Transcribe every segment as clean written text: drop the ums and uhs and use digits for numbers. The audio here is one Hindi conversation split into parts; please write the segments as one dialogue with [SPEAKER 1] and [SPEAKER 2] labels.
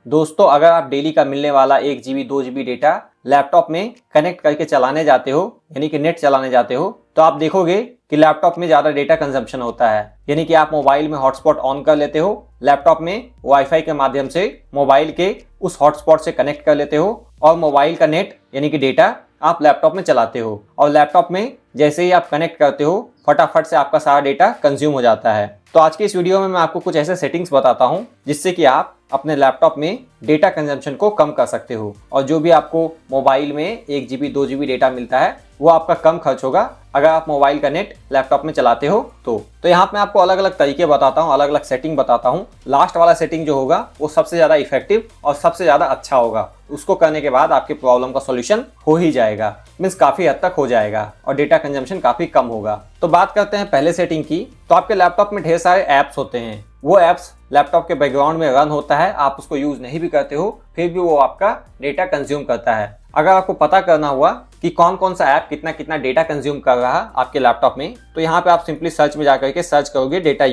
[SPEAKER 1] दोस्तों अगर आप डेली का मिलने वाला 1 GB 2 GB डेटा लैपटॉप में कनेक्ट करके चलाने जाते हो, यानी कि नेट चलाने जाते हो, तो आप देखोगे कि लैपटॉप में ज़्यादा डेटा कंजम्पशन होता है। यानी कि आप मोबाइल में हॉटस्पॉट ऑन कर लेते हो, लैपटॉप में वाईफाई के माध्यम से मोबाइल के उस हॉटस्पॉट से कनेक्ट कर लेते हो और मोबाइल का नेट यानी कि डेटा आप लैपटॉप में चलाते हो और लैपटॉप में जैसे ही आप कनेक्ट करते हो फटाफट से आपका सारा डेटा कंज्यूम हो जाता है। तो आज की इस वीडियो में मैं आपको कुछ ऐसे सेटिंग्स बताता हूं जिससे कि आप अपने लैपटॉप में डेटा कंजम्पशन को कम कर सकते हो और जो भी आपको मोबाइल में 1 GB 2 GB डेटा मिलता है वो आपका कम खर्च होगा अगर आप मोबाइल का नेट लैपटॉप में चलाते हो तो यहाँ पे आपको अलग अलग तरीके बताता हूँ, अलग अलग सेटिंग बताता हूँ। लास्ट वाला सेटिंग जो होगा वो सबसे ज़्यादा इफेक्टिव और सबसे ज़्यादा अच्छा होगा। उसको करने के बाद आपकी प्रॉब्लम का सॉल्यूशन हो ही जाएगा, मीन्स काफ़ी हद तक हो जाएगा और डेटा कंजम्पशन काफ़ी कम होगा। तो बात करते हैं पहले सेटिंग की। तो आपके लैपटॉप में ढेर सारे ऐप्स होते हैं, वो ऐप्स लैपटॉप के बैकग्राउंड में रन होता है, आप उसको यूज नहीं भी करते हो फिर भी वो आपका डेटा कंज्यूम करता है। अगर आपको पता करना हुआ कि कौन कौन सा ऐप कितना कितना डेटा कंज्यूम कर रहा है आपके लैपटॉप में, तो यहाँ पे आप सिंपली सर्च में जाकर के सर्च करोगे डेटा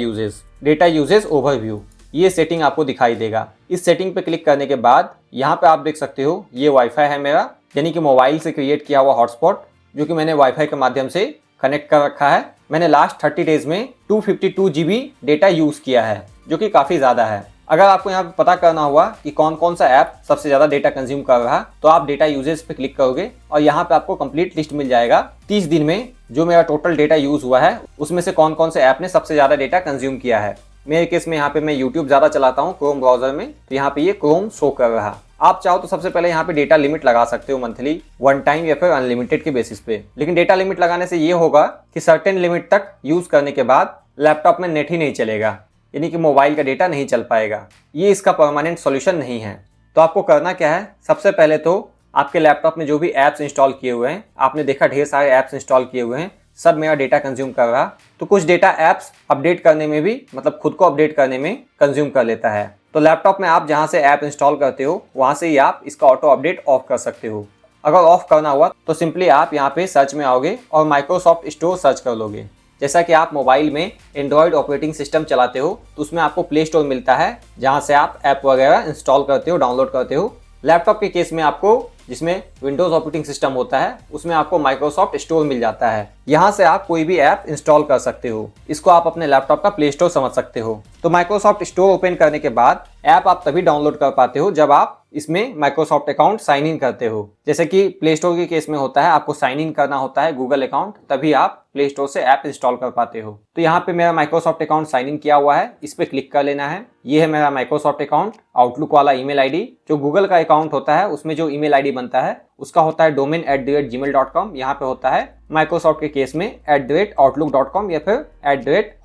[SPEAKER 1] यूजेज ओवरव्यू। ये सेटिंग आपको दिखाई देगा। इस सेटिंग पे क्लिक करने के बाद यहाँ पे आप देख सकते हो ये वाईफाई है मेरा, यानी कि मोबाइल से क्रिएट किया हुआ हॉटस्पॉट जो कि मैंने वाईफाई के माध्यम से कनेक्ट कर रखा है। मैंने लास्ट 30 डेज में 252 GB डेटा यूज किया है जो कि काफ़ी ज़्यादा है। अगर आपको यहाँ पे पता करना हुआ कि कौन कौन सा ऐप सबसे ज़्यादा डेटा कंज्यूम कर रहा है तो आप डेटा यूजेज पे क्लिक करोगे और यहाँ पे आपको कंप्लीट लिस्ट मिल जाएगा 30 दिन में जो मेरा टोटल डेटा यूज हुआ है उसमें से कौन कौन से ऐप ने सबसे ज़्यादा डेटा कंज्यूम किया है। मेरे केस में यहाँ पे मैं यूट्यूब ज़्यादा चलाता हूँ क्रोम ब्राउजर में, तो यहाँ पे ये क्रोम शो कर रहा है। आप चाहो तो सबसे पहले यहाँ पे डेटा लिमिट लगा सकते हो मंथली, वन टाइम या फिर अनलिमिटेड के बेसिस पे। लेकिन डेटा लिमिट लगाने से ये होगा कि सर्टेन लिमिट तक यूज करने के बाद लैपटॉप में नेट ही नहीं चलेगा, यानी कि मोबाइल का डेटा नहीं चल पाएगा। ये इसका परमानेंट सॉल्यूशन नहीं है। तो आपको करना क्या है, सबसे पहले तो आपके लैपटॉप में जो भी ऐप्स इंस्टॉल किए हुए हैं, आपने देखा ढेर सारे ऐप्स इंस्टॉल किए हुए हैं, सब मेरा डेटा कंज्यूम कर रहा। तो कुछ डेटा ऐप्स अपडेट करने में भी, मतलब खुद को अपडेट करने में कंज्यूम कर लेता है। तो लैपटॉप में आप जहां से ऐप इंस्टॉल करते हो वहां से ही आप इसका ऑटो अपडेट ऑफ कर सकते हो। अगर ऑफ करना हुआ तो सिंपली आप यहाँ पे सर्च में आओगे और माइक्रोसॉफ्ट स्टोर सर्च कर लोगे। जैसा कि आप मोबाइल में एंड्रॉयड ऑपरेटिंग सिस्टम चलाते हो तो उसमें आपको प्ले स्टोर मिलता है जहां से आप ऐप वगैरह इंस्टॉल करते हो, डाउनलोड करते हो। लैपटॉप के केस में आपको जिसमें विंडोज ऑपरेटिंग सिस्टम होता है उसमें आपको माइक्रोसॉफ्ट स्टोर मिल जाता है। यहाँ से आप कोई भी ऐप इंस्टॉल कर सकते हो। इसको आप अपने लैपटॉप का प्ले स्टोर समझ सकते हो। तो माइक्रोसॉफ्ट स्टोर ओपन करने के बाद ऐप आप तभी डाउनलोड कर पाते हो जब आप इसमें माइक्रोसॉफ्ट अकाउंट साइन इन करते हो। जैसे कि प्ले स्टोर के केस में होता है आपको साइन इन करना होता है गूगल अकाउंट, तभी आप प्ले स्टोर से ऐप इंस्टॉल कर पाते हो। तो यहाँ पे मेरा माइक्रोसॉफ्ट अकाउंट साइन इन किया हुआ है, इस पे क्लिक कर लेना है। ये है मेरा माइक्रोसॉफ्ट अकाउंट, आउटलुक वाला ईमेल आईडी। जो गूगल का अकाउंट होता है उसमें जो ईमेल आईडी बनता है उसका होता है domain@gmail.com। यहाँ पे होता है माइक्रोसॉफ्ट के केस में @outlook.com या फिर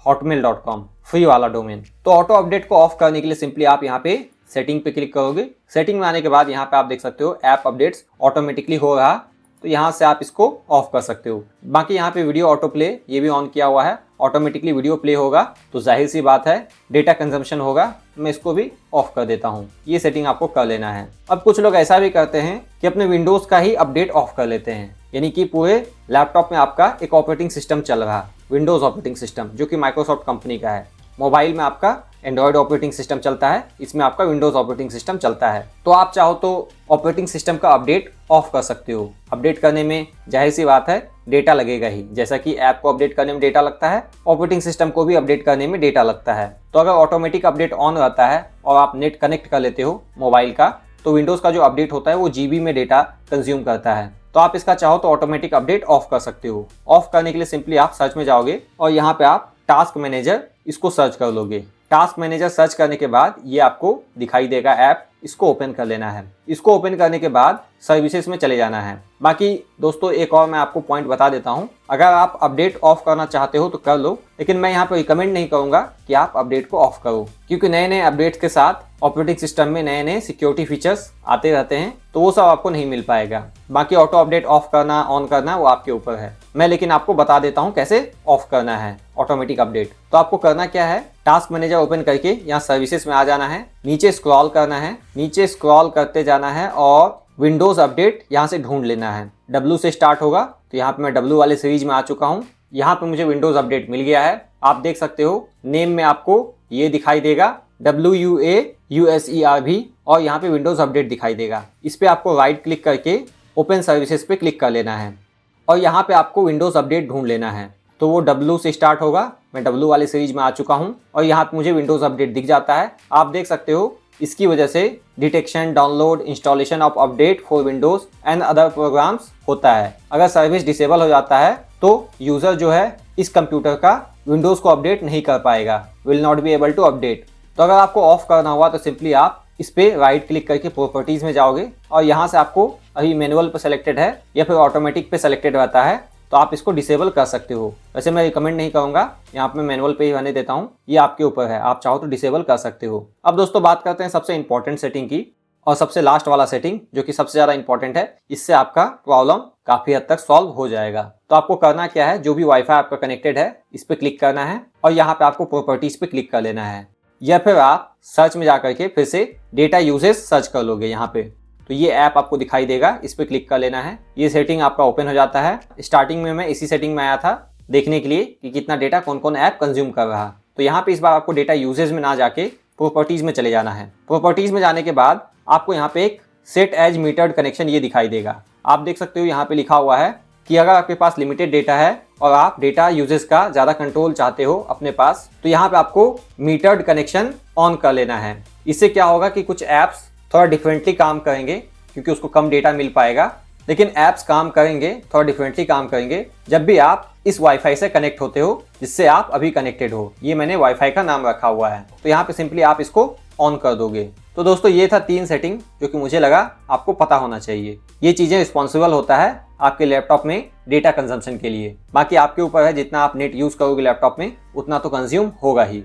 [SPEAKER 1] @hotmail.com, फ्री वाला डोमेन। तो ऑटो अपडेट को ऑफ करने के लिए सिंपली आप यहाँ पे सेटिंग पे क्लिक करोगे। सेटिंग में आने के बाद यहाँ पे आप देख सकते हो ऐप अपडेट्स ऑटोमेटिकली हो रहा, तो यहाँ से आप इसको ऑफ कर सकते हो। बाकी यहाँ पे वीडियो ऑटो प्ले ये भी ऑन किया हुआ है, ऑटोमेटिकली वीडियो प्ले होगा तो जाहिर सी बात है डेटा कंजम्पशन होगा। मैं इसको भी ऑफ कर देता हूँ। ये सेटिंग आपको कर लेना है। अब कुछ लोग ऐसा भी करते हैं कि अपने विंडोज का ही अपडेट ऑफ कर लेते हैं, यानी कि पूरे लैपटॉप में आपका एक ऑपरेटिंग सिस्टम चल रहा, विंडोज ऑपरेटिंग सिस्टम जो कि माइक्रोसॉफ्ट कंपनी का है। मोबाइल में आपका एंड्रॉयड ऑपरेटिंग सिस्टम चलता है, इसमें आपका विंडोज ऑपरेटिंग सिस्टम चलता है। तो आप चाहो तो ऑपरेटिंग सिस्टम का अपडेट ऑफ कर सकते हो। अपडेट करने में जाहिर सी बात है डेटा लगेगा ही, जैसा कि ऐप को अपडेट करने में डेटा लगता है, ऑपरेटिंग सिस्टम को भी अपडेट करने में डेटा लगता है। तो अगर ऑटोमेटिक अपडेट ऑन रहता है और आप नेट कनेक्ट कर लेते हो मोबाइल का, तो विंडोज का जो अपडेट होता है वो GB में डेटा कंज्यूम करता है। तो आप इसका चाहो तो ऑटोमेटिक अपडेट ऑफ कर सकते हो। ऑफ करने के लिए सिंपली आप सर्च में जाओगे और यहाँ पे आप टास्क मैनेजर इसको सर्च कर लोगे। टास्क मैनेजर सर्च करने के बाद ये आपको दिखाई देगा ऐप, इसको ओपन कर लेना है। इसको ओपन करने के बाद सर्विसेज में चले जाना है। बाकी दोस्तों एक और मैं आपको पॉइंट बता देता हूँ, अगर आप अपडेट ऑफ करना चाहते हो तो कर लो, लेकिन मैं यहाँ पे रिकमेंड नहीं करूँगा कि आप अपडेट को ऑफ करो, क्योंकि नए नए अपडेट्स के साथ ऑपरेटिंग सिस्टम में नए नए सिक्योरिटी फीचर्स आते रहते हैं, तो वो सब आपको नहीं मिल पाएगा। बाकी ऑटो अपडेट ऑफ करना ऑन करना वो आपके ऊपर है। मैं लेकिन आपको बता देता हूँ कैसे ऑफ करना है ऑटोमेटिक अपडेट। तो आपको करना क्या है, टास्क मैनेजर ओपन करके यहाँ सर्विसेज में आ जाना है, नीचे स्क्रॉल करना है, नीचे स्क्रॉल करते जाना है और विंडोज अपडेट यहाँ से ढूंढ लेना है। W से स्टार्ट होगा, तो यहाँ पे मैं W वाले सीरीज में आ चुका हूँ। यहाँ पे मुझे विंडोज अपडेट मिल गया है। आप देख सकते हो नेम में आपको ये दिखाई देगा WUAUSERV और यहाँ पे विंडोज़ अपडेट दिखाई देगा। इस पर आपको राइट क्लिक करके ओपन सर्विसेज पे क्लिक कर लेना है और यहाँ पे आपको विंडोज़ अपडेट ढूंढ लेना है। तो वो W से स्टार्ट होगा। मैं W वाले सीरीज में आ चुका हूँ और यहाँ पे मुझे विंडोज़ अपडेट दिख जाता है। आप देख सकते हो इसकी वजह से detection, download, installation of update for Windows and other programs होता है। अगर सर्विस डिसेबल हो जाता है तो यूज़र जो है इस कंप्यूटर का विंडोज़ को अपडेट नहीं कर पाएगा, will not be able to update. तो अगर आपको ऑफ करना हुआ तो सिंपली आप इस पर राइट क्लिक करके प्रॉपर्टीज़ में जाओगे और यहाँ से आपको अभी मैनुअल पे सेलेक्टेड है या फिर ऑटोमेटिक पे सेलेक्टेड रहता है तो आप इसको डिसेबल कर सकते हो। वैसे मैं रिकमेंड नहीं करूँगा, यहाँ पे मैं मैनुअल पे ही रहने देता हूँ, ये आपके ऊपर है, आप चाहो तो डिसेबल कर सकते हो। अब दोस्तों बात करते हैं सबसे इंपॉर्टेंट सेटिंग की और सबसे लास्ट वाला सेटिंग जो कि सबसे ज़्यादा इंपॉर्टेंट है। इससे आपका प्रॉब्लम काफ़ी हद तक सॉल्व हो जाएगा। तो आपको करना क्या है, जो भी वाईफाई आपका कनेक्टेड है इस पर क्लिक करना है और यहाँ पे आपको प्रॉपर्टीज़ पे क्लिक कर लेना है या फिर आप सर्च में जाकर के फिर से डेटा यूजेज सर्च कर लोगे। यहाँ पे तो ये ऐप आपको दिखाई देगा, इस पर क्लिक कर लेना है। ये सेटिंग आपका ओपन हो जाता है। स्टार्टिंग में मैं इसी सेटिंग में आया था देखने के लिए कि कितना डेटा कौन कौन ऐप कंज्यूम कर रहा। तो यहाँ पे इस बार आपको डेटा यूजेज में ना जाके प्रॉपर्टीज़ में चले जाना है। प्रॉपर्टीज़ में जाने के बाद आपको यहाँ पे एक सेट एज मीटर्ड कनेक्शन ये दिखाई देगा। आप देख सकते हो यहाँ पे लिखा हुआ है कि अगर आपके पास लिमिटेड डेटा है और आप डेटा यूजेस का ज़्यादा कंट्रोल चाहते हो अपने पास तो यहाँ पे आपको मीटर्ड कनेक्शन ऑन कर लेना है। इससे क्या होगा कि कुछ ऐप्स थोड़ा डिफरेंटली काम करेंगे क्योंकि उसको कम डेटा मिल पाएगा, लेकिन ऐप्स काम करेंगे थोड़ा डिफरेंटली काम करेंगे जब भी आप इस वाईफाई से कनेक्ट होते हो जिससे आप अभी कनेक्टेड हो। ये मैंने वाईफाई का नाम रखा हुआ है तो यहाँ पे सिंपली आप इसको ऑन कर दोगे। तो दोस्तों ये था 3 सेटिंग जो कि मुझे लगा आपको पता होना चाहिए। ये चीज़ें रिस्पॉन्सिबल होता है आपके लैपटॉप में डेटा कंजम्पशन के लिए। बाकी आपके ऊपर है, जितना आप नेट यूज़ करोगे लैपटॉप में उतना तो कंज्यूम होगा ही।